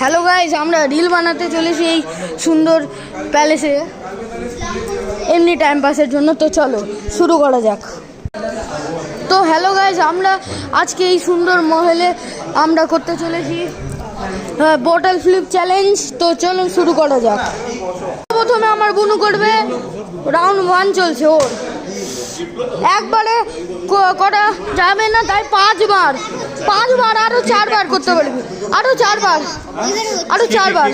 Hello guys, আমরা reel বানাতে চলেছি এই সুন্দর প্যালেসে এমনি টাইম পাসের জন্য। তো চলো শুরু করা যাক। তো হ্যালো গাইস, আমরা আজকে এই সুন্দর মহলে আমরা করতে চলেছি বটল ফ্লিপ চ্যালেঞ্জ। তো চলো শুরু করা যাক। প্রথমে আমার বুনু করবে, রাউন্ড 1 চলছে ওর। একবারে করা যাবে না, তাই 5 বার আরো 4 বার করতে পারবি, আরো 4 বার আরো 4 বার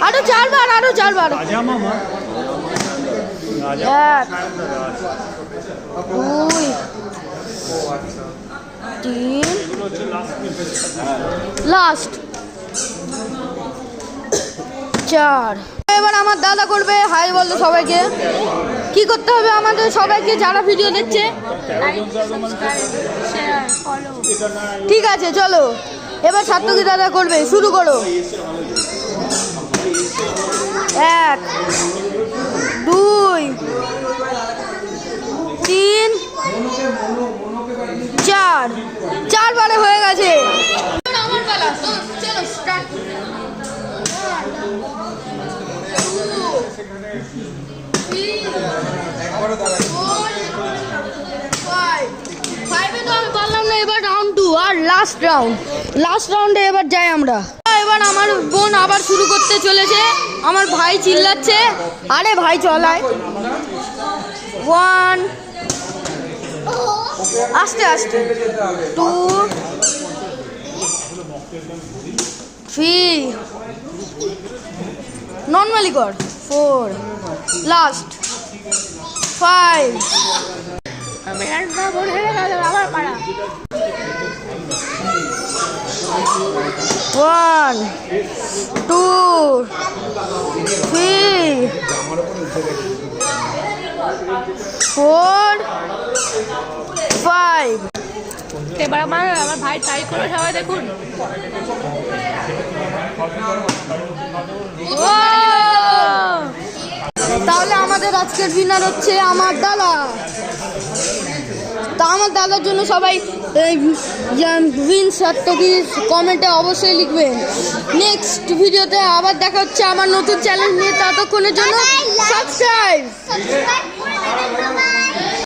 আরো 4 বার আরো 4 বার। 1 2 3 লাস্ট 4। এবার আমার দাদা করবে। হাই বলতো সবাইকে। কি করতে হবে আমাদের সবাইকে যারা ভিডিও দেখছে? ঠিক আছে, চলো এবার সাত্তকী দাদা করবে, শুরু করো। 1 2 3 4 বারে হয়ে গেছে। আমার পালা, তো চলো স্টার্ট। 5 তো আমি পারলাম না। এবার রাউন্ড 2 আর লাস্ট রাউন্ডে এবার যাই আমরা। এবার আমার বোন আবার শুরু করতে চলেছে। আমার ভাই চিল্লাচ্ছে, আরে ভাই চলায়। 1 আস্তে আস্তে 2 3 নর্মালি কর 4 লাস্ট 5 1 2 3 4 5। এবার আমার ভাই ট্রাই করে সবাই দেখুন। তাহলে আমাদের আজকের উইনার হচ্ছে আমার দাদা। তা আমার দাদার জন্য সবাই উইন সাত্তকী কমেন্টে অবশ্যই লিখবেন। নেক্সট ভিডিওতে আবার দেখা হচ্ছে আমার নতুন চ্যালেঞ্জ নিয়ে। ততক্ষণের জন্য সাবস্ক্রাইব।